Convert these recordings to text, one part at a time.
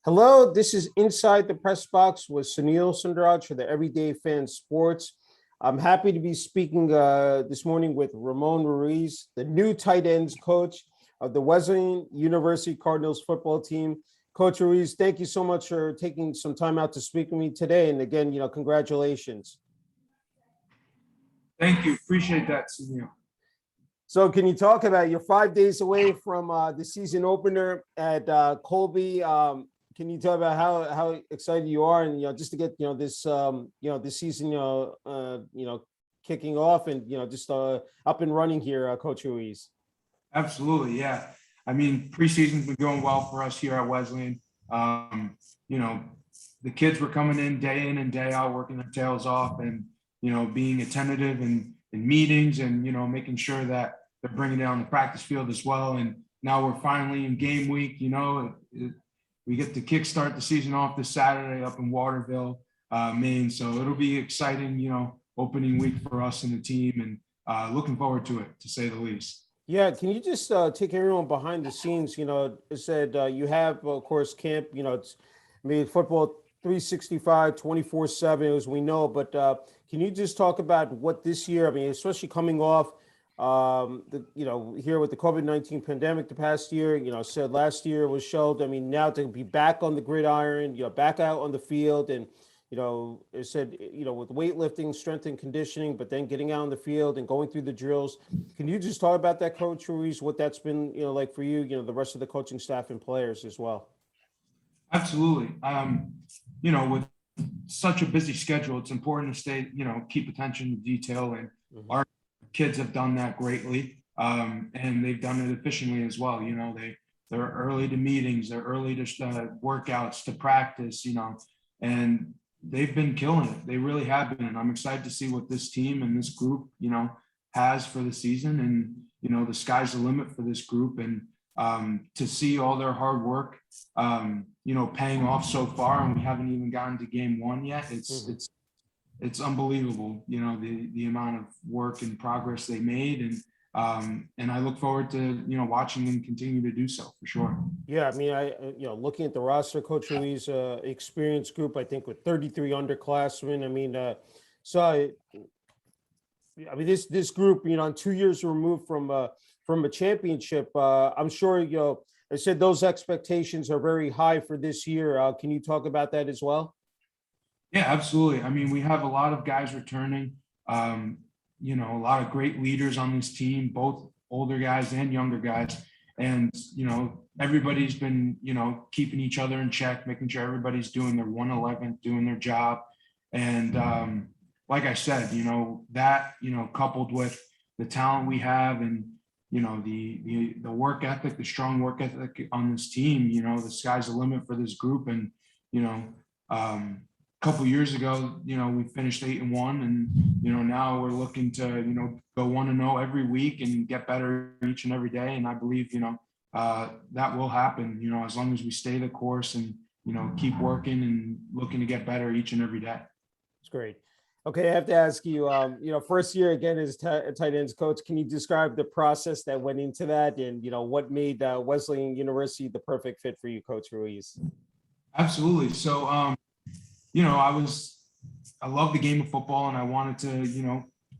Hello, this is Inside the Press Box with Sunil Sunder Raj for the Everyday Fan Sports. I'm happy to be speaking this morning with Ramon Ruiz, the new tight ends coach of the Wesleyan University Cardinals football team. Coach Ruiz, thank you so much for taking some time out to speak with me today. And again, congratulations. Thank you. Appreciate that, Sunil. So can you talk about you're 5 days away from the season opener at Colby? Can you talk about how excited you are, and just to get this this season kicking off and just up and running here, Coach Ruiz? Absolutely, yeah. I mean, preseason's been going well for us here at Wesleyan. The kids were coming in and day out, working their tails off, and being attentive in meetings, and making sure that they're bringing it on the practice field as well. And now we're finally in game week. We get to kickstart the season off this Saturday up in Waterville, Maine. So it'll be exciting, opening week for us and the team, and looking forward to it, to say the least. Yeah, can you just take everyone behind the scenes? It said you have, of course, camp. It's football 365, 24/7, as we know. But can you just talk about what this year? Especially coming off here with the COVID-19 pandemic the past year, said last year was showed. Now to be back on the gridiron, back out on the field, and it said, with weightlifting, strength and conditioning, but then getting out on the field and going through the drills. Can you just talk about that, Coach Ruiz, what that's been, like for you, the rest of the coaching staff and players as well? Absolutely. With such a busy schedule, it's important to stay, keep attention to detail, and our kids have done that greatly, and they've done it efficiently as well. They're early to meetings, they're early to workouts, to practice, and they've been killing it. They really have been. And I'm excited to see what this team and this group, has for the season. And, the sky's the limit for this group. And to see all their hard work, paying off so far, and we haven't even gotten to game one yet. It's unbelievable, the amount of work and progress they made. And I look forward to, watching them continue to do so, for sure. Yeah, looking at the roster, Coach Ruiz, experienced group, I think, with 33 underclassmen. This group, 2 years removed from a championship. I'm sure, I said those expectations are very high for this year. Can you talk about that as well? Yeah, absolutely. We have a lot of guys returning. A lot of great leaders on this team, both older guys and younger guys. And, everybody's been, keeping each other in check, making sure everybody's doing their 111th, doing their job. And like I said, that, coupled with the talent we have, and, the work ethic, the strong work ethic on this team, the sky's the limit for this group. And, couple years ago, we finished 8-1, and now we're looking to go 1-0 every week and get better each and every day. And I believe that will happen, as long as we stay the course and keep working and looking to get better each and every day. That's great. Okay, I have to ask you, first year again as tight ends coach. Can you describe the process that went into that, and what made Wesleyan University the perfect fit for you, Coach Ruiz? Absolutely. So I love the game of football, and I wanted to,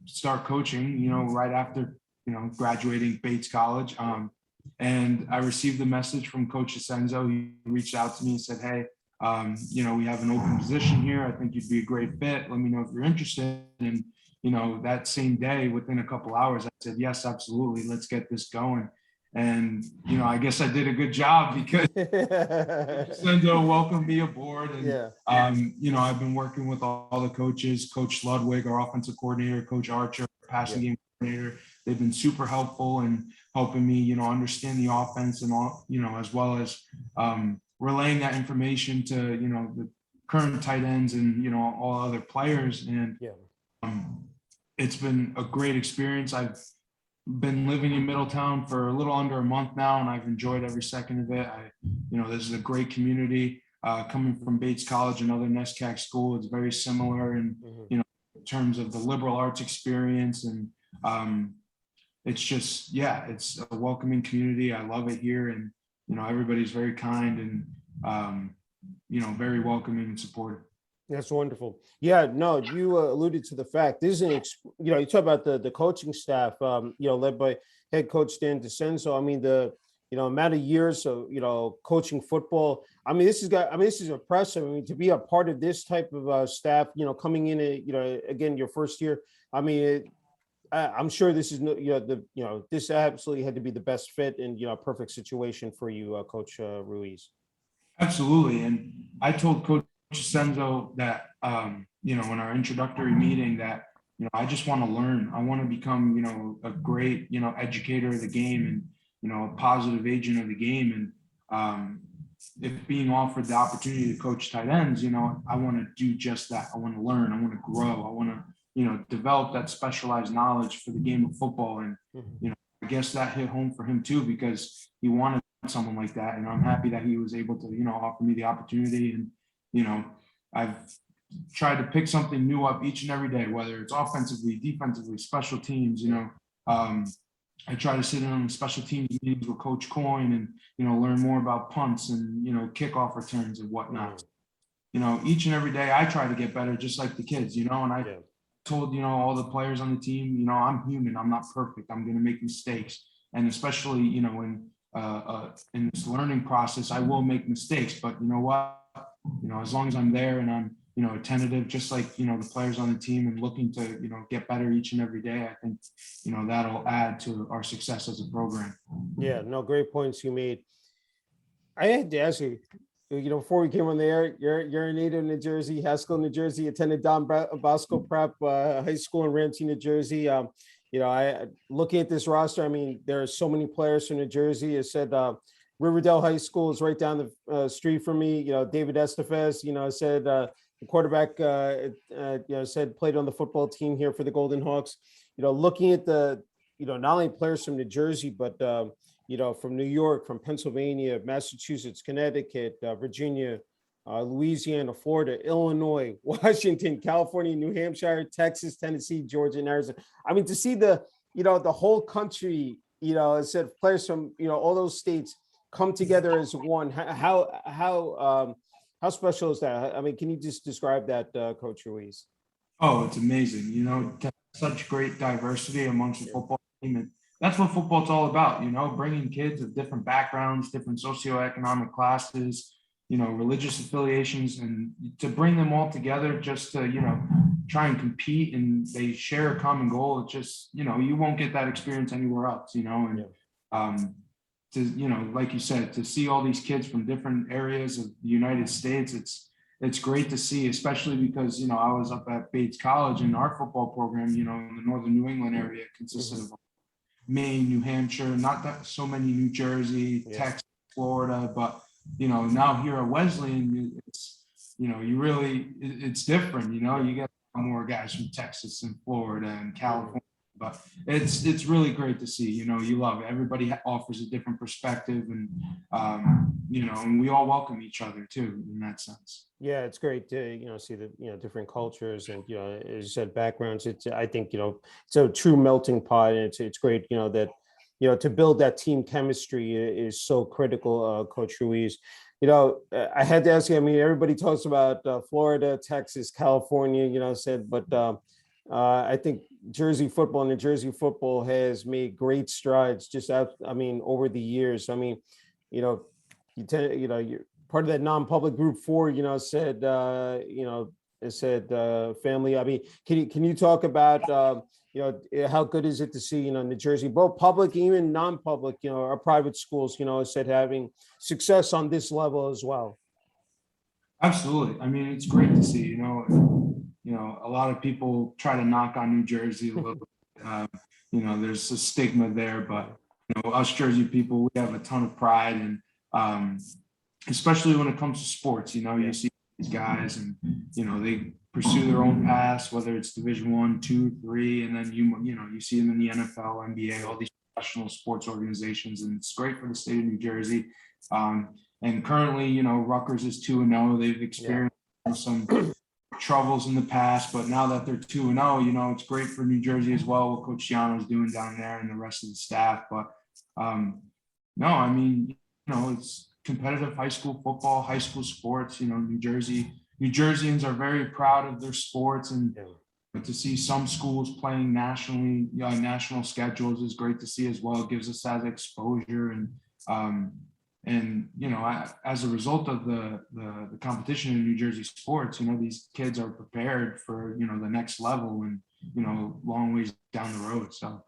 start coaching, right after, graduating Bates College. And I received a message from Coach Asenzo. He reached out to me and said, hey, we have an open position here. I think you'd be a great fit. Let me know if you're interested. And, that same day, within a couple hours, I said, yes, absolutely. Let's get this going. And, I guess I did a good job, because Sendo welcomed me aboard. And, yeah. I've been working with all the coaches, Coach Ludwig, our offensive coordinator, Coach Archer, passing game coordinator. They've been super helpful in helping me, understand the offense, and all, as well as relaying that information to, the current tight ends and, all other players. And it's been a great experience. I've been living in Middletown for a little under a month now, and I've enjoyed every second of it. This is a great community. Coming from Bates College, another NESCAC school, it's very similar in in terms of the liberal arts experience. And it's just, it's a welcoming community. I love it here, and everybody's very kind, and very welcoming and supportive. That's wonderful. Yeah, no, you alluded to the fact this isn't, you talk about the coaching staff, led by head coach Dan DeCenzo. I mean, the amount of years of coaching football. I mean, this is impressive. I mean, to be a part of this type of staff, coming in, again, your first year. I mean, I'm sure this is this absolutely had to be the best fit and perfect situation for you, Coach Ruiz. Absolutely, and I told Coach Senzo that in our introductory meeting that I just want to learn. I want to become a great educator of the game and a positive agent of the game. And if being offered the opportunity to coach tight ends, I want to do just that. I want to learn. I want to grow. I want to develop that specialized knowledge for the game of football. And I guess that hit home for him too, because he wanted someone like that, and I'm happy that he was able to offer me the opportunity. And I've tried to pick something new up each and every day, whether it's offensively, defensively, special teams. I try to sit in on the special teams meetings with Coach Coyne and learn more about punts and kickoff returns and whatnot. Each and every day I try to get better, just like the kids. And I told all the players on the team, I'm human, I'm not perfect, I'm going to make mistakes, and especially in this learning process, I will make mistakes. But you know what? As long as I'm there and I'm attentive, just like the players on the team, and looking to get better each and every day, I think that'll add to our success as a program. Yeah, no, great points you made. I had to ask you, before we came on the air, you're a native of New Jersey, Haskell, New Jersey, attended Don Bosco Prep High School in Ramsey, New Jersey. I looking at this roster, I mean, there are so many players from New Jersey. It said Riverdale High School is right down the street from me. David Estefes, said the quarterback, said played on the football team here for the Golden Hawks. Looking at the, not only players from New Jersey, but from New York, from Pennsylvania, Massachusetts, Connecticut, Virginia, Louisiana, Florida, Illinois, Washington, California, New Hampshire, Texas, Tennessee, Georgia, and Arizona. I mean, to see the whole country, it said players from, all those states come together as one. How special is that? I mean, can you just describe that, Coach Ruiz? Oh, it's amazing. To have such great diversity amongst the football team. And that's what football's all about, bringing kids of different backgrounds, different socioeconomic classes, religious affiliations, and to bring them all together just to, try and compete, and they share a common goal. It's just, you won't get that experience anywhere else, and to, like you said, to see all these kids from different areas of the United States, it's great to see, especially because, I was up at Bates College, and our football program, in the Northern New England area consisted of Maine, New Hampshire, not that so many New Jersey, Texas, Florida, but now here at Wesleyan, it's it's different. You get more guys from Texas and Florida and California, but it's really great to see. You love it. Everybody offers a different perspective, and and we all welcome each other too in that sense. Yeah, it's great to see the different cultures and as you said, backgrounds. I think it's a true melting pot, and it's great that to build that team chemistry is so critical, Coach Ruiz. I had to ask you. I mean, everybody talks about Florida, Texas, California. But I think Jersey football, New Jersey football has made great strides just over the years. I mean, you tend you're part of that non-public group 4, said, it said family. I mean, can you talk about, how good is it to see, New Jersey, both public, even non-public, our private schools, said having success on this level as well? Absolutely. I mean, it's great to see, a lot of people try to knock on New Jersey a little bit. There's a stigma there, but, us Jersey people, we have a ton of pride, and especially when it comes to sports, you see these guys, and, they pursue their own paths, whether it's Division 1, 2, 3, and then you see them in the NFL, NBA, all these professional sports organizations, and it's great for the state of New Jersey. And currently, Rutgers is 2-0. They've experienced some troubles in the past, but now that they're 2-0, it's great for New Jersey as well, what Coach Giano is doing down there and the rest of the staff. But no, I mean, competitive high school football, high school sports. New Jerseyans are very proud of their sports, and to see some schools playing nationally, national schedules is great to see as well. It gives us that exposure, and as a result of the competition in New Jersey sports, these kids are prepared for the next level, and long ways down the road. So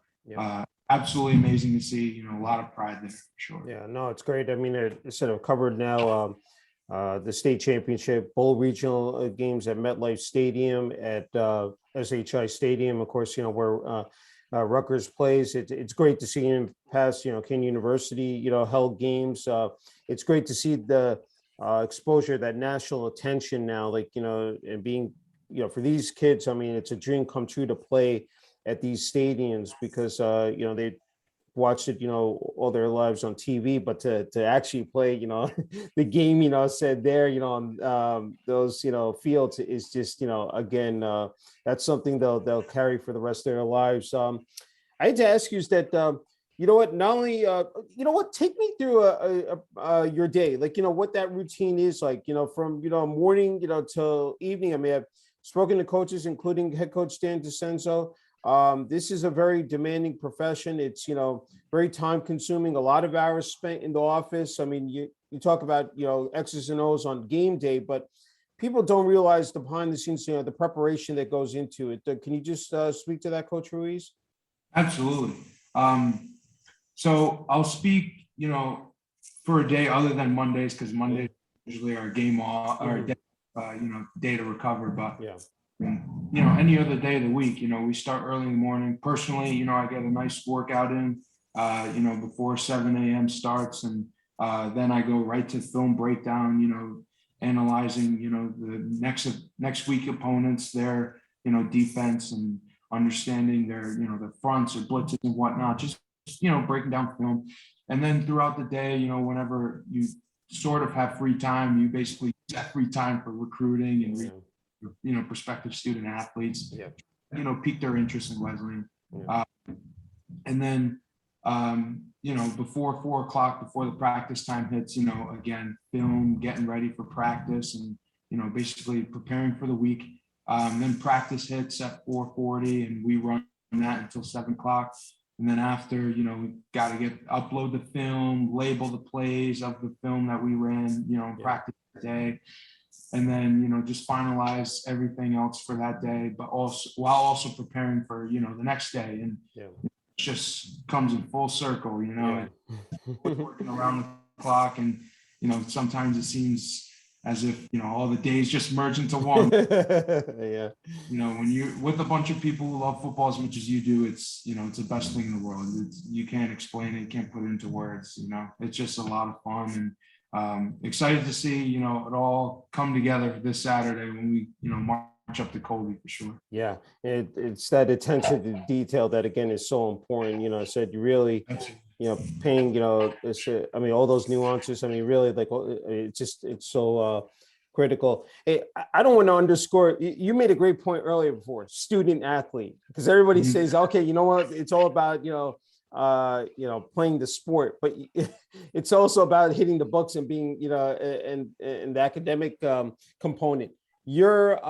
absolutely amazing to see. A lot of pride there for sure. Yeah, no, it's great. I mean, it's sort of covered now. The state championship, bowl regional games at MetLife Stadium, at SHI Stadium, of course, where Rutgers plays. It's great to see him pass, King University, held games. It's great to see the exposure, that national attention now, and being, for these kids, I mean, it's a dream come true to play at these stadiums, because, they watched it, all their lives on TV, but to actually play, the game, said there, on those, fields is just, again, that's something they'll carry for the rest of their lives. I had to ask you is that, not only, take me through your day, what that routine is like, from, morning, till evening. I mean, I've spoken to coaches, including head coach Dan DeCenzo. This is a very demanding profession. It's, very time consuming, a lot of hours spent in the office. I mean, you talk about, X's and O's on game day, but people don't realize the behind the scenes, the preparation that goes into it. Can you just speak to that, Coach Ruiz? Absolutely. So I'll speak, for a day other than Mondays, because Mondays usually our game off, our day, day to recover, but any other day of the week, we start early in the morning. Personally, I get a nice workout in, before 7 a.m. starts, and then I go right to film breakdown, analyzing, the next week opponents, their, defense, and understanding their, their fronts or blitzes and whatnot, just, breaking down film. And then throughout the day, whenever you sort of have free time, you basically get free time for recruiting and prospective student athletes, pique their interest in Wesleyan. And then, before 4 o'clock, before the practice time hits, again, film, getting ready for practice, and, basically preparing for the week. Then practice hits at 4:40, and we run that until 7 o'clock. And then after, we got to upload the film, label the plays of the film that we ran, practice today. And then, just finalize everything else for that day, but while also preparing for, the next day. And it just comes in full circle, working around the clock. And, sometimes it seems as if, all the days just merge into one. When you're with a bunch of people who love football as much as you do, it's, it's the best thing in the world. You can't explain it, you can't put it into words, it's just a lot of fun. And excited to see, it all come together this Saturday when we, march up to Colby for sure. Yeah, it's that attention to detail that, again, is so important. I said you really, paying, all those nuances. I mean, really, it's so critical. Hey, I don't want to underscore, you made a great point earlier before, student athlete, because everybody says, okay, you know what, it's all about, playing the sport, but it's also about hitting the books and being, and the academic component. You're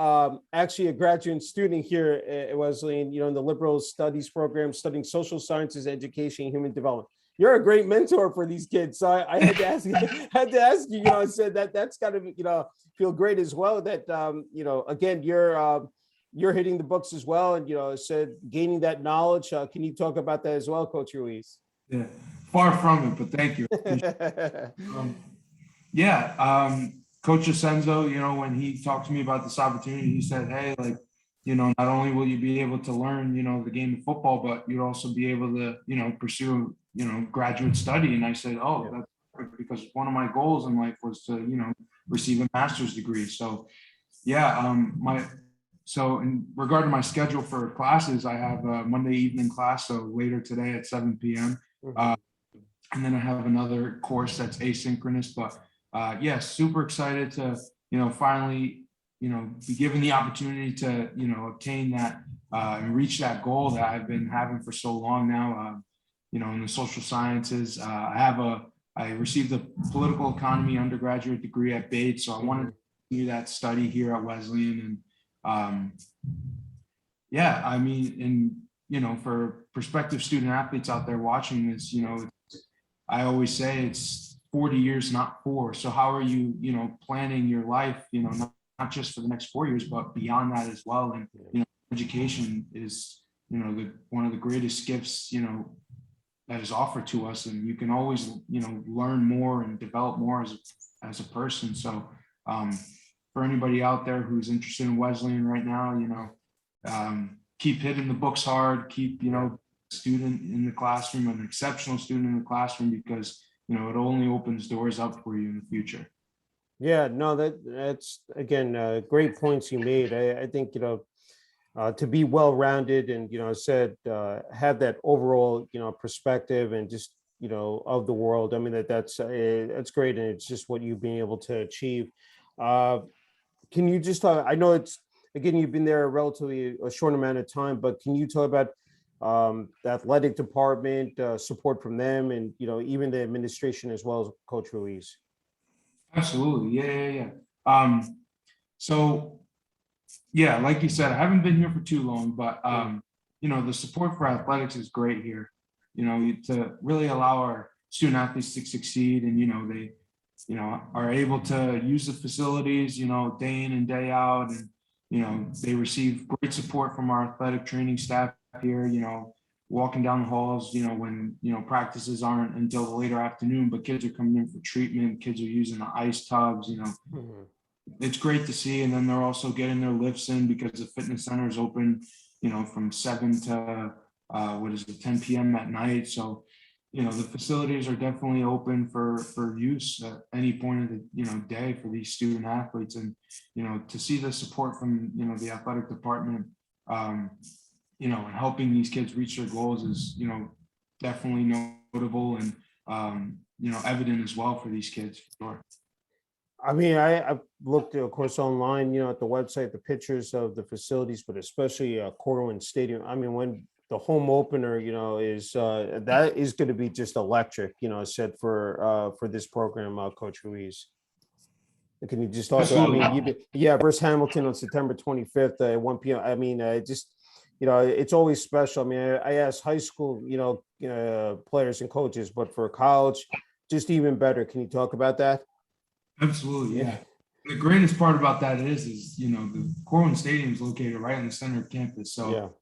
actually a graduate student here at Wesleyan, in the liberal studies program, studying social sciences, education, and human development. You're a great mentor for these kids. So I had to ask you, I said that's got to, feel great as well, that, again, you're hitting the books as well, and said gaining that knowledge. Can you talk about that as well, Coach Ruiz? Yeah, far from it, but thank you. Coach DeCenzo, when he talked to me about this opportunity, he said, hey, not only will you be able to learn, the game of football, but you'll also be able to, pursue, graduate study. And I said, that's perfect, because one of my goals in life was to, receive a master's degree. So, So in regard to my schedule for classes, I have a Monday evening class, so later today at 7 p.m. And then I have another course that's asynchronous, but super excited to, finally, be given the opportunity to, obtain that and reach that goal that I've been having for so long now, in the social sciences. I have a I received a political economy undergraduate degree at Bates, so I wanted to do that study here at Wesleyan. And yeah, I mean, and for prospective student athletes out there watching this, I always say it's 40 years, not 4. So how are you, planning your life, not just for the next 4 years, but beyond that as well. And, education is, one of the greatest gifts, that is offered to us. And you can always, learn more and develop more as a person. So for anybody out there who's interested in Wesleyan right now, keep hitting the books hard, keep, student in the classroom, an exceptional student in the classroom, because, it only opens doors up for you in the future. Yeah, no, that's again, great points you made. I think, to be well-rounded and, have that overall, perspective and just, of the world. I mean, that's great. And it's just what you've been able to achieve. Can you just talk, I know again, you've been there a relatively a short amount of time, but can you talk about the athletic department, support from them, and, even the administration as well as Coach Ruiz? Absolutely. Yeah. So yeah, like you said, I haven't been here for too long, but the support for athletics is great here, to really allow our student athletes to succeed. And, they, are able to use the facilities, day in and day out. And, they receive great support from our athletic training staff here, walking down the halls, when, practices aren't until the later afternoon, but kids are coming in for treatment, kids are using the ice tubs, It's great to see. And then they're also getting their lifts in because the fitness center is open, from 7 to 10 p.m. at night. So, the facilities are definitely open for use at any point of the, day for these student athletes. And, to see the support from, the athletic department, and helping these kids reach their goals is, definitely notable and, evident as well for these kids, for sure. I mean, I've looked, of course, online, at the website, the pictures of the facilities, but especially Corwin Stadium. I mean, when the home opener, is that is going to be just electric, said for this program, Coach Ruiz. Can you just talk about, I mean, versus Hamilton on September 25th at 1 p.m. I mean, just, it's always special. I mean, I asked high school, players and coaches, but for college, just even better. Can you talk about that? Absolutely, yeah. The greatest part about that is the Corwin Stadium is located right in the center of campus. So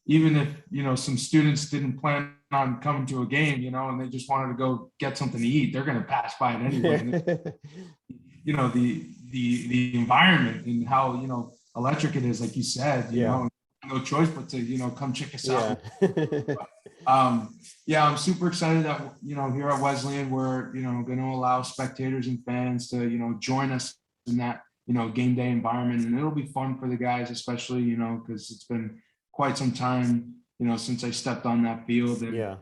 even if some students didn't plan on coming to a game, and they just wanted to go get something to eat, they're going to pass by it anyway. The environment and how electric it is, like you said, no choice but to come check us out. I'm super excited that here at Wesleyan we're going to allow spectators and fans to join us in that game day environment, and it'll be fun for the guys, especially because it's been quite some time since I stepped on that field, and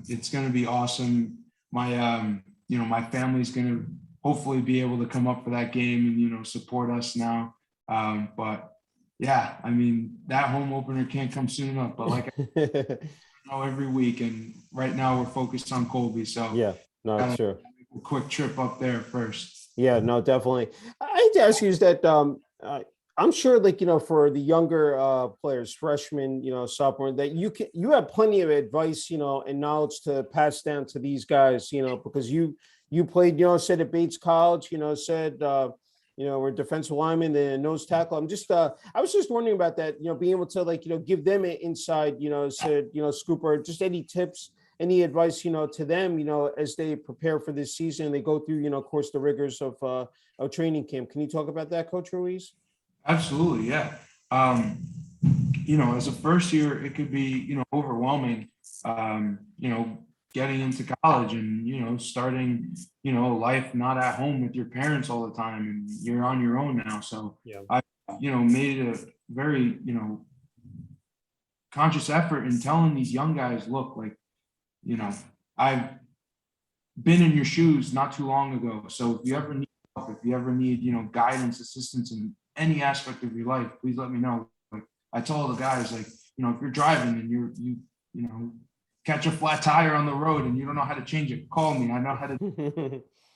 it's going to be awesome. My my family's going to hopefully be able to come up for that game and support us now, but yeah, I mean, that home opener can't come soon enough, but like every week, and right now we're focused on Colby, so it's true. A quick trip up there first. Yeah, no, definitely. I hate to ask you is that I'm sure, like, for the younger players, freshmen, sophomore, that you have plenty of advice, and knowledge to pass down to these guys, because you played, said at Bates College, said we're defensive lineman, the nose tackle. I'm just I was just wondering about that, being able to, like, give them an inside, said, scoop, or just any tips, any advice, to them, as they prepare for this season, they go through, of course, the rigors of training camp. Can you talk about that, Coach Ruiz? Absolutely. Yeah. As a first year, it could be, overwhelming, getting into college and, starting, life not at home with your parents all the time, and you're on your own now. So I, made a very, conscious effort in telling these young guys, look, like, I've been in your shoes not too long ago. So if you ever need help, if you ever need, guidance, assistance in any aspect of your life, please let me know. Like I told the guys, like, if you're driving and you catch a flat tire on the road and you don't know how to change it, call me. I know how to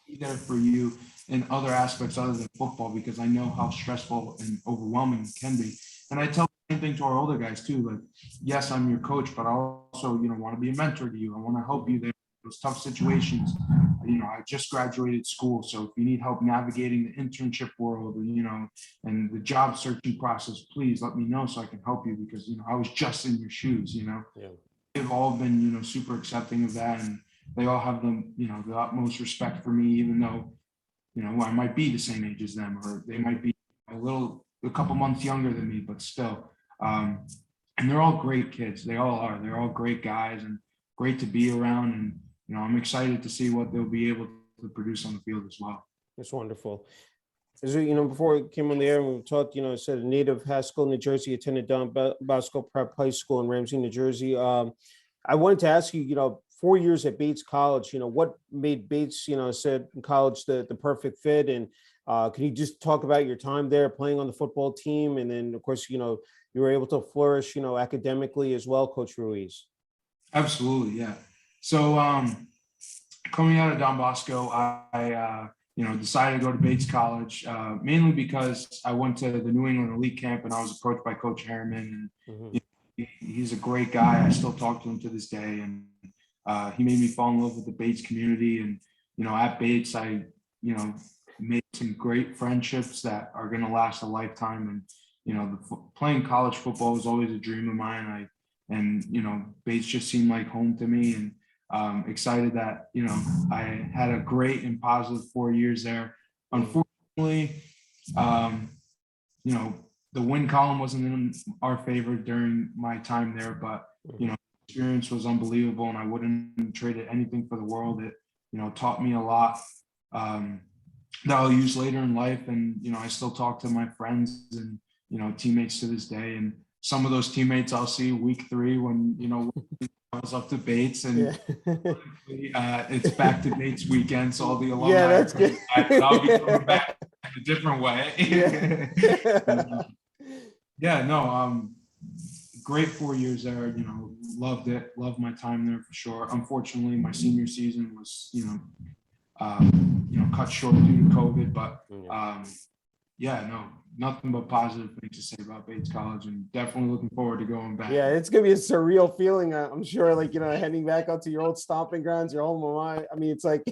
be there for you in other aspects other than football, because I know how stressful and overwhelming it can be. And I tell the same thing to our older guys too. Like, yes, I'm your coach, but I also, want to be a mentor to you. I want to help you there in those tough situations. I just graduated school, so if you need help navigating the internship world, and the job searching process, please let me know so I can help you, because I was just in your shoes. Yeah. They've all been super accepting of that, and they all have the utmost respect for me, even though I might be the same age as them, or they might be a couple months younger than me, but still. And they're all great kids. They all are. They're all great guys and great to be around. And I'm excited to see what they'll be able to produce on the field as well. That's wonderful. As before we came on the air, we talked, it said a native Haskell, New Jersey, attended Don Bosco Prep High School in Ramsey, New Jersey. I wanted to ask you, 4 years at Bates College, what made Bates, said in college the perfect fit? And can you just talk about your time there playing on the football team? And then, of course, you were able to flourish, academically as well, Coach Ruiz. Absolutely, yeah. So coming out of Don Bosco, I decided to go to Bates College, mainly because I went to the New England Elite Camp and I was approached by Coach Harriman. And he's a great guy. I still talk to him to this day. And he made me fall in love with the Bates community. And, at Bates, I, made some great friendships that are going to last a lifetime. And, playing college football was always a dream of mine. Bates just seemed like home to me. And excited that, I had a great and positive 4 years there. Unfortunately, the win column wasn't in our favor during my time there, but, experience was unbelievable and I wouldn't trade it anything for the world. It, taught me a lot that I'll use later in life. And, I still talk to my friends and, teammates to this day. And some of those teammates I'll see week 3 when, I was up to Bates, and it's back to Bates weekend, so all the alumni that's good. I'll be coming back in a different way. Great 4 years there. Loved it. Loved my time there for sure. Unfortunately, my senior season was cut short due to COVID, but nothing but positive things to say about Bates College, and definitely looking forward to going back. Yeah, it's gonna be a surreal feeling. I'm sure, heading back out to your old stomping grounds, your alma mater. I mean, it's like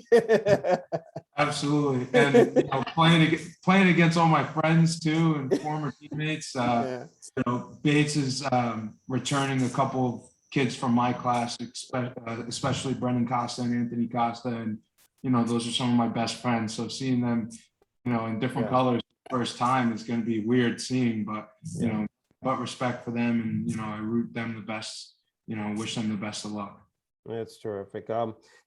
absolutely, and playing against all my friends too and former teammates. Bates is returning a couple of kids from my class, especially Brendan Costa and Anthony Costa, and those are some of my best friends. So seeing them, in different colors first time is going to be weird seeing, but but respect for them, and I root them the best, wish them the best of luck. That's terrific.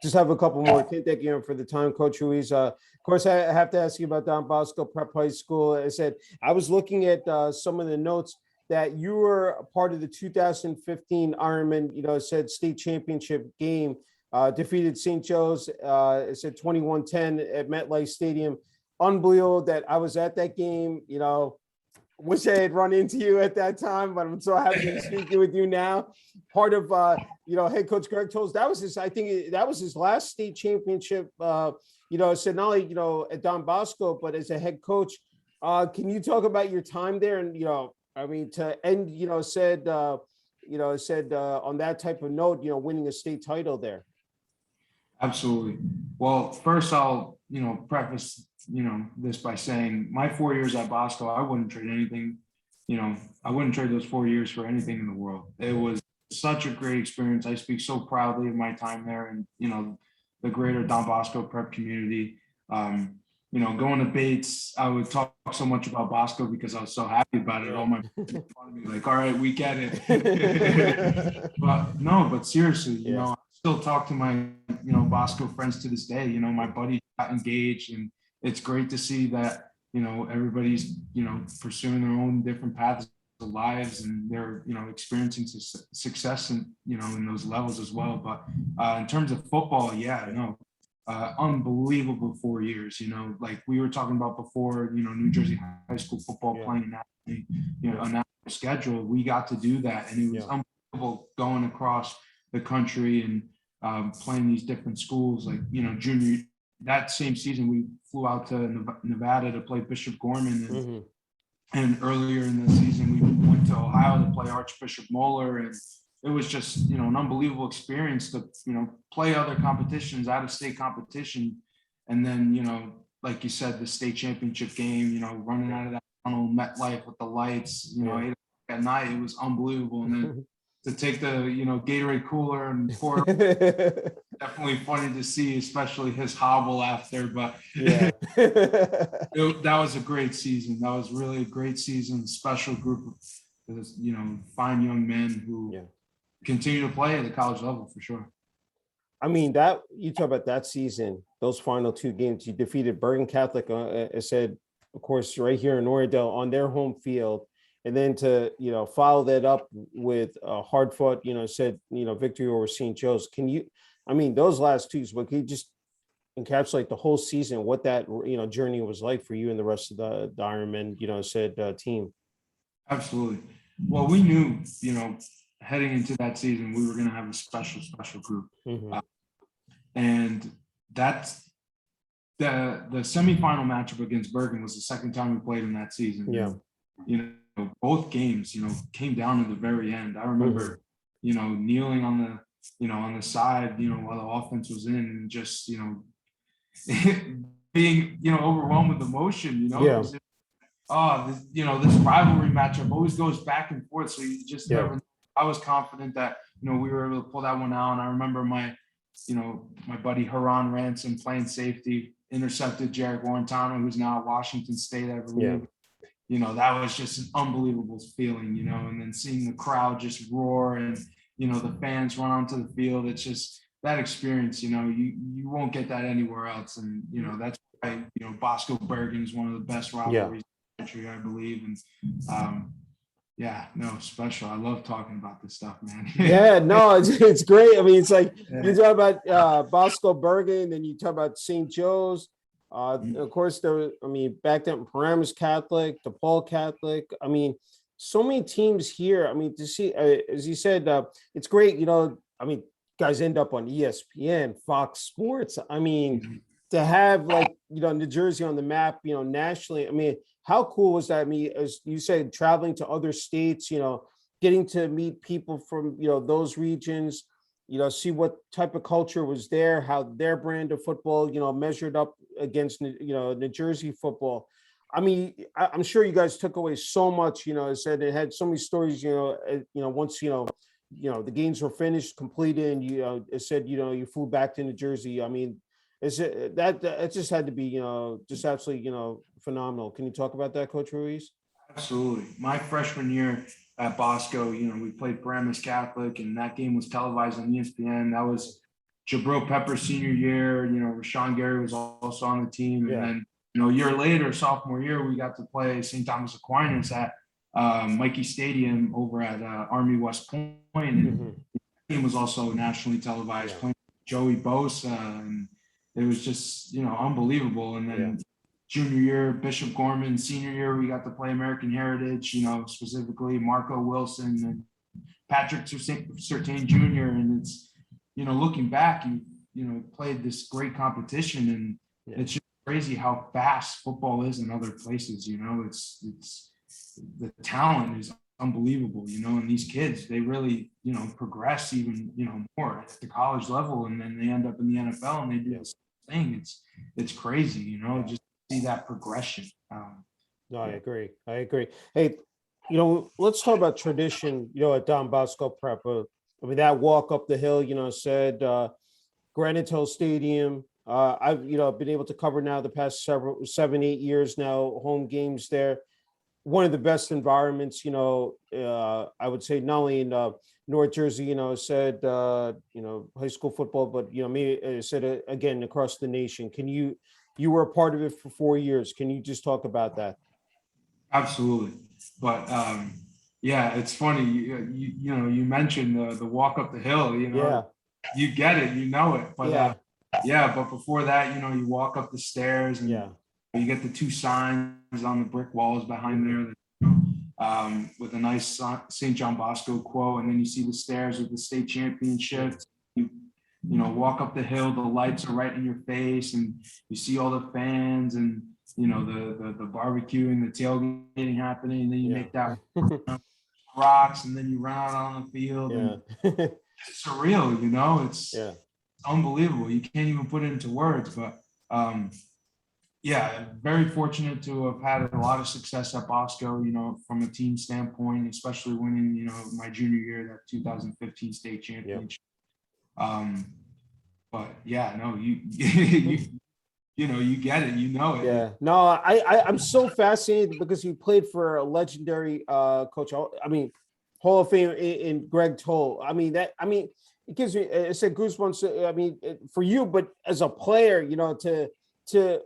Just have a couple more. Can't thank you for the time, Coach Ruiz. Of course, I have to ask you about Don Bosco Prep High School. I said I was looking at some of the notes that you were a part of the 2015 Ironman, it said state championship game, defeated St. Joe's. It said 21-10 at MetLife Stadium. Unbelievable that I was at that game. Wish I had run into you at that time, but I'm so happy to be speaking with you now. Part of head coach Greg Tolles, that was his last state championship. Said not only at Don Bosco, but as a head coach. Can you talk about your time there? And to end, said on that type of note, winning a state title there. Absolutely. Well, first I'll preface this by saying my 4 years at Bosco, I wouldn't trade anything. I wouldn't trade those 4 years for anything in the world. It was such a great experience. I speak so proudly of my time there, and the greater Don Bosco prep community. Going to Bates, I would talk so much about Bosco because I was so happy about it. All my friends would be like, all right, we get it. but seriously, I still talk to my, Bosco friends to this day. My buddy got engaged, and it's great to see that, everybody's, pursuing their own different paths of lives, and they're, experiencing success in, in those levels as well. But in terms of football, unbelievable 4 years, like we were talking about before, New Jersey high school football playing nationally, a national schedule. We got to do that, and it was unbelievable going across the country and playing these different schools. Like, that same season, we flew out to Nevada to play Bishop Gorman. And earlier in the season, we went to Ohio to play Archbishop Moeller. And it was just, an unbelievable experience to, play other competitions, out-of-state competition. And then, like you said, the state championship game, running out of that tunnel, MetLife with the lights, 8 o'clock at night, it was unbelievable. And then to take the, Gatorade cooler and pour it, definitely funny to see, especially his hobble after. But that was a great season. That was really a great season, special group of, fine young men who continue to play at the college level for sure. I mean, that you talk about that season, those final 2 games, you defeated Bergen Catholic, I said, of course, right here in Oradell on their home field. And then to, follow that up with a hard fought, victory over St. Joe's. Can you, those last 2, but can you just encapsulate the whole season, what that, journey was like for you and the rest of the Ironman, team? Absolutely. Well, we knew, heading into that season, we were going to have a special group. And that's the semifinal matchup against Bergen was the second time we played in that season. Both games, came down to the very end. I remember, kneeling on the side, while the offense was in, and just, being, overwhelmed with emotion, this rivalry matchup always goes back and forth. So you just never, I was confident that, we were able to pull that one out. And I remember my buddy Haran Ransom playing safety, intercepted Jarek Warrentano, who's now at Washington State, I believe. That was just an unbelievable feeling, and then seeing the crowd just roar and, the fans run onto the field. It's just that experience, you won't get that anywhere else. And, that's why, Bosco Bergen is one of the best rivalries in the country, I believe. And, special. I love talking about this stuff, man. It's great. It's like you talk about Bosco Bergen, then you talk about St. Joe's. Of course, there was, back then, Paramus Catholic, DePaul Catholic. So many teams here. to see, as you said, it's great. Guys end up on ESPN, Fox Sports. To have New Jersey on the map, nationally. How cool was that? As you said, traveling to other states, getting to meet people from, those regions, see what type of culture was there, how their brand of football, measured up against, New Jersey football. I'm sure you guys took away so much, said it had so many stories, once, the games were finished, completed, and, it said, you flew back to New Jersey. It just had to be, just absolutely, phenomenal. Can you talk about that, Coach Ruiz? Absolutely. My freshman year at Bosco, we played Paramus Catholic, and that game was televised on ESPN. That was Jabril Pepper's senior year. Rashawn Gary was also on the team. And then, a year later, sophomore year, we got to play St. Thomas Aquinas at Mikey Stadium over at Army West Point. And the game was also nationally televised, playing Joey Bosa. And it was just, unbelievable. And then junior year, Bishop Gorman, senior year, we got to play American Heritage, specifically Marco Wilson and Patrick Surtain Jr. And it's, looking back, you played this great competition, and it's just crazy how fast football is in other places. It's the talent is unbelievable, and these kids, they really, progress even, more at the college level, and then they end up in the NFL and they do the same thing. It's crazy, just see that progression. No, I agree. Hey, let's talk about tradition, at Don Bosco Prep. That walk up the hill, said Granite Hill Stadium. I've, been able to cover now the past 7-8 years now, home games there. One of the best environments, I would say, not only in North Jersey, said, high school football, but, me said again, across the nation. You were a part of it for 4 years. Can you just talk about that? Absolutely. But it's funny. You mentioned the walk up the hill, you get it, it. But but before that, you walk up the stairs and you get the 2 signs on the brick walls behind there. with a nice St. John Bosco quote, and then you see the stairs with the state championships. You know, walk up the hill, the lights are right in your face, and you see all the fans and, you know, the barbecuing, the tailgating happening, and then you make that rocks, and then you run out on the field, and it's surreal, you know, it's unbelievable. You can't even put it into words, but yeah, very fortunate to have had a lot of success at Bosco, you know, from a team standpoint, especially winning, you know, my junior year, that 2015 state championship. But yeah, no, you know, you get it, you know it. Yeah, no, I'm so fascinated because you played for a legendary coach. I mean, Hall of Fame in Greg Toll. I mean, it gives me, I said, goosebumps. I mean, for you, but as a player, you know, to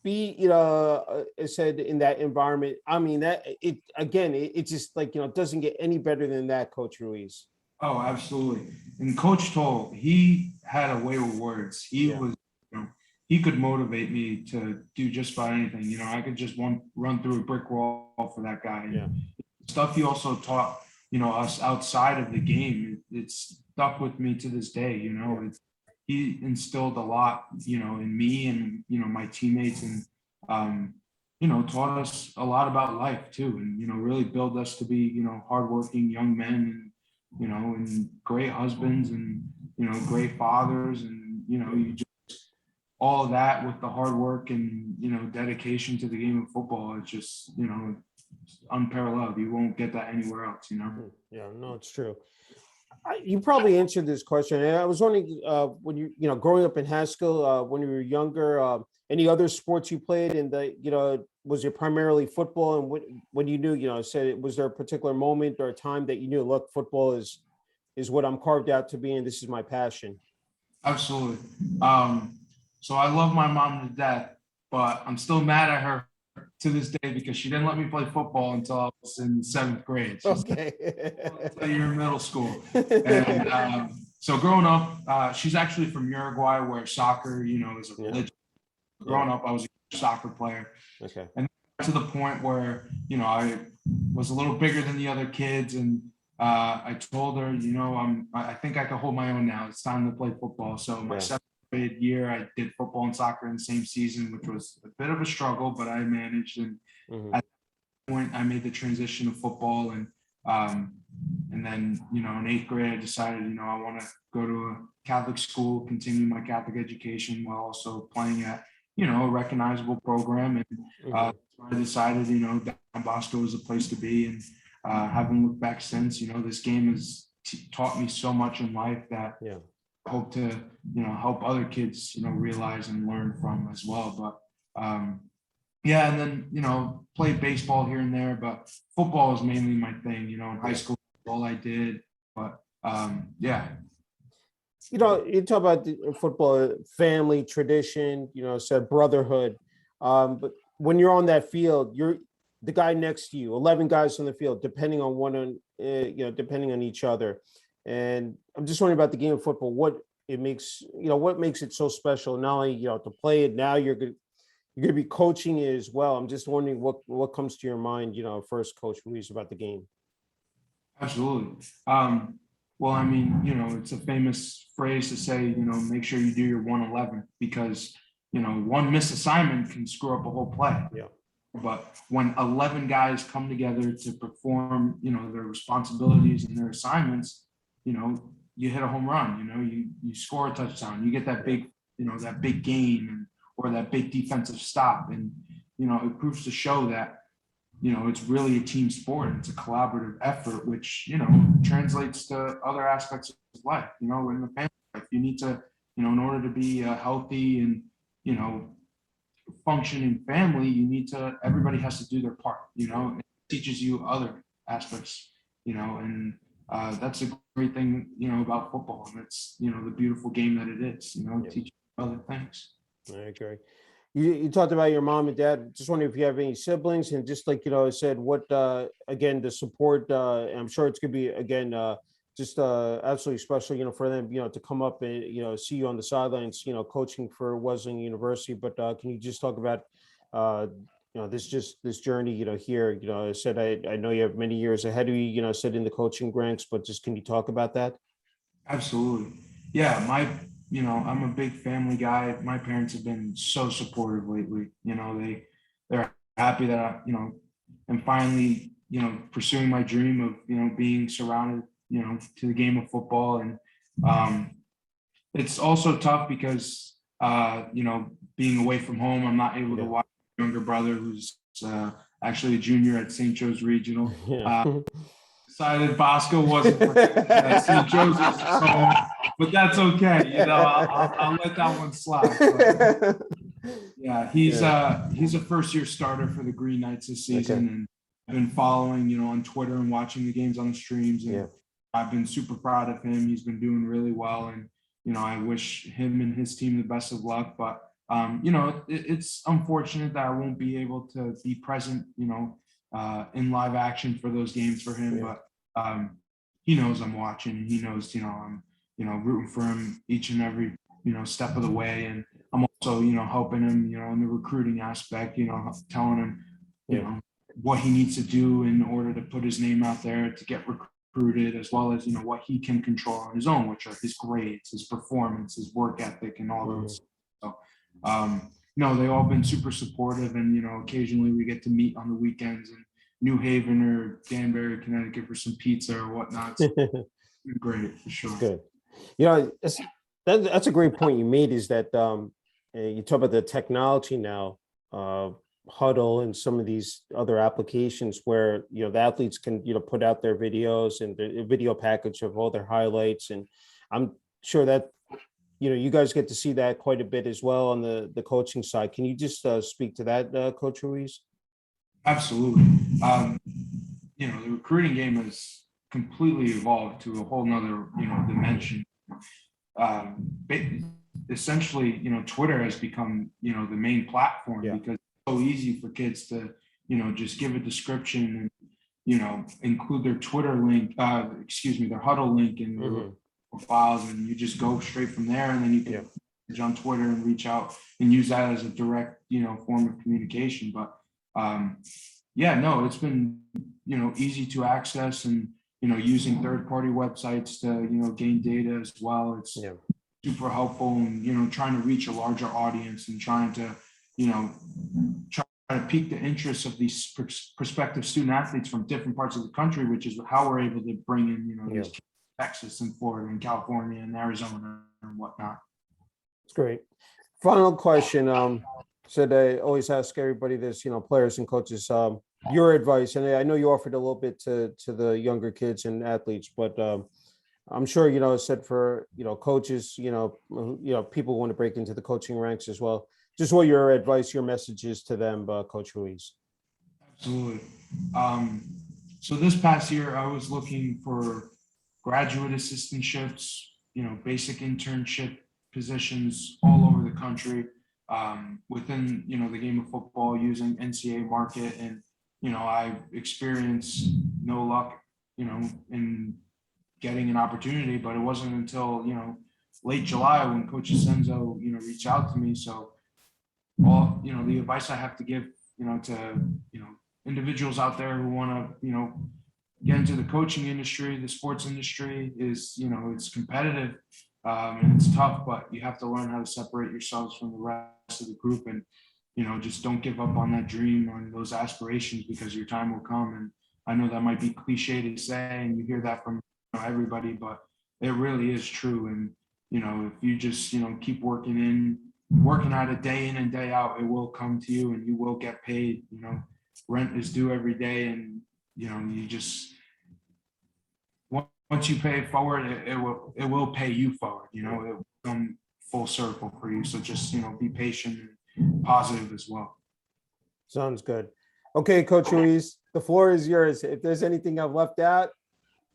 be, you know, I said, in that environment. I mean, that it just, like, you know, it doesn't get any better than that, Coach Ruiz. Oh, absolutely. And Coach Toll, he had a way with words. He was, you know, he could motivate me to do just about anything. You know, I could just run through a brick wall for that guy. And stuff he also taught, you know, us outside of the game. It's stuck with me to this day. You know, he instilled a lot, you know, in me and, you know, my teammates, and you know, taught us a lot about life too, and, you know, really build us to be, you know, hardworking young men, and, you know, and great husbands, and, you know, great fathers, and, you know, you just, all of that with the hard work and, you know, dedication to the game of football. It's just, you know, it's unparalleled. You won't get that anywhere else, you know? Yeah, no, it's true. You probably answered this question. And I was wondering, when you know, growing up in Haskell, when you were younger, any other sports you played, and you know, was it primarily football? And when you knew, you know, was there a particular moment or a time that you knew, look, football is what I'm carved out to be, and this is my passion? Absolutely. So I love my mom to death, but I'm still mad at her to this day because she didn't let me play football until I was in 7th grade. She's until you're in middle school. And so growing up, she's actually from Uruguay, where soccer, you know, is a religion. Growing up, I was a soccer player. And to the point where, you know, I was a little bigger than the other kids, and I told her, you know, I think I can hold my own now. It's time to play football. So my 7th grade year, I did football and soccer in the same season, which was a bit of a struggle, but I managed. And at that point, I made the transition to football, and then, you know, in 8th grade, I decided, you know, I want to go to a Catholic school, continue my Catholic education while also playing at, you know, a recognizable program. And I decided, you know, Don Bosco was a place to be, and haven't looked back since. You know, this game has taught me so much in life that I hope to, you know, help other kids, you know, realize and learn from as well. But yeah, and then, you know, played baseball here and there, but football is mainly my thing. You know, in high school, all I did. But yeah. You know, you talk about the football, family, tradition, you know, said brotherhood. But when you're on that field, you're the guy next to you, 11 guys on the field, depending on depending on each other. And I'm just wondering about the game of football, what makes it so special. Not only, you know, to play it, now you're going to be coaching it as well. I'm just wondering what comes to your mind, you know, first, Coach Ruiz, about the game. Absolutely. Well, I mean, you know, it's a famous phrase to say, you know, make sure you do your 111, because, you know, one missed assignment can screw up a whole play. But when 11 guys come together to perform, you know, their responsibilities and their assignments, you know, you hit a home run, you know, you score a touchdown, you get that big, you know, that big gain, or that big defensive stop. And, you know, it proves to show that, you know, it's really a team sport, and it's a collaborative effort, which, you know, translates to other aspects of life. You know, in the family life, you need to, you know, in order to be a healthy and, you know, functioning family, everybody has to do their part. You know, it teaches you other aspects, you know, and that's a great thing, you know, about football. And it's, you know, the beautiful game that it is, you know, it teaches other things. I agree. You talked about your mom and dad. Just wondering if you have any siblings, and just, like, you know, I said, what again, the support, and I'm sure it's gonna be, again, just absolutely special, you know, for them, you know, to come up and, you know, see you on the sidelines, you know, coaching for Wesleyan University. But can you just talk about this journey, here, I said, I know you have many years ahead of you, said in the coaching ranks, but just can you talk about that? Absolutely. Yeah, I'm a big family guy. My parents have been so supportive lately. They're happy that I'm finally, pursuing my dream of, being surrounded, to the game of football. And it's also tough because, being away from home, I'm not able to Yeah. watch my younger brother who's actually a junior at St. Joe's Regional. Yeah. Decided Bosco wasn't for St. Joseph's, so, but that's okay. I'll let that one slide. But yeah, he's a first year starter for the Green Knights this season, Okay. and I've been following, on Twitter and watching the games on the streams, and Yeah. I've been super proud of him. He's been doing really well, and I wish him and his team the best of luck. But it's unfortunate that I won't be able to be present, in live action for those games for him. Yeah. But he knows I'm watching, and he knows, I'm, rooting for him each and every, step of the way. And I'm also, helping him, in the recruiting aspect, telling him, Yeah. what he needs to do in order to put his name out there to get recruited, as well as, what he can control on his own, which are his grades, his performance, his work ethic, and all those. So, no, they've all been super supportive, and occasionally we get to meet on the weekends in New Haven or Danbury, Connecticut for some pizza or whatnot. So great for sure. Good. That's a great point you made, is that you talk about the technology now, Huddle and some of these other applications where the athletes can put out their videos and the video package of all their highlights, and I'm sure that you guys get to see that quite a bit as well on the coaching side. Can you just speak to that, Coach Ruiz? Absolutely. The recruiting game has completely evolved to a whole nother, dimension. Essentially, Twitter has become, the main platform, because it's so easy for kids to, just give a description and, include their Twitter link, their Huddle link in the profiles, and you just go straight from there, and then you can message on Twitter and reach out and use that as a direct, form of communication. But it's been, easy to access, and, using third-party websites to, gain data as well. It's super helpful, and, trying to reach a larger audience, and trying to, try to pique the interest of these prospective student athletes from different parts of the country, which is how we're able to bring in, these kids from Texas and Florida and California and Arizona and whatnot. It's great. Final question. Said I always ask everybody this, players and coaches, your advice, and I know you offered a little bit to the younger kids and athletes, but I'm sure, said for, coaches, people want to break into the coaching ranks as well. Just what your advice, your message is to them, Coach Ruiz. Absolutely. So this past year, I was looking for graduate assistantships, basic internship positions all over the country, within, the game of football, using NCAA market. And, I experienced no luck, in getting an opportunity, but it wasn't until, late July when Coach Asenzo, reached out to me. So all, the advice I have to give, to, individuals out there who want to, get into the coaching industry, the sports industry, is, it's competitive, and it's tough, but you have to learn how to separate yourselves from the rest of the group, and, just don't give up on that dream, on those aspirations, because your time will come. And I know that might be cliche to say, and you hear that from everybody, but it really is true. And, if you just, keep working at it day in and day out, it will come to you, and you will get paid. Rent is due every day, and, you just, once you pay it forward, it will pay you forward. It will come full circle for you. So just, be patient and positive as well. Sounds good. Okay, Coach Ruiz, the floor is yours. If there's anything I've left out,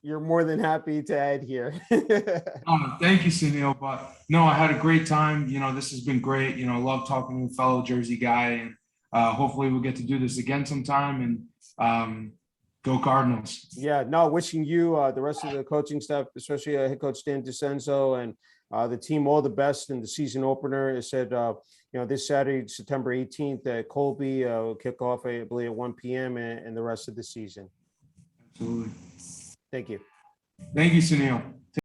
you're more than happy to add here. Thank you, Sunil. But no, I had a great time. This has been great. I love talking to a fellow Jersey guy, and hopefully we'll get to do this again sometime. And Go Cardinals. Yeah, no, wishing you, the rest of the coaching staff, especially head coach Dan DeCenzo and the team, all the best in the season opener. It said, this Saturday, September 18th at Colby, will kick off, I believe, at 1 p.m. and the rest of the season. Absolutely. Thank you. Thank you, Sunil.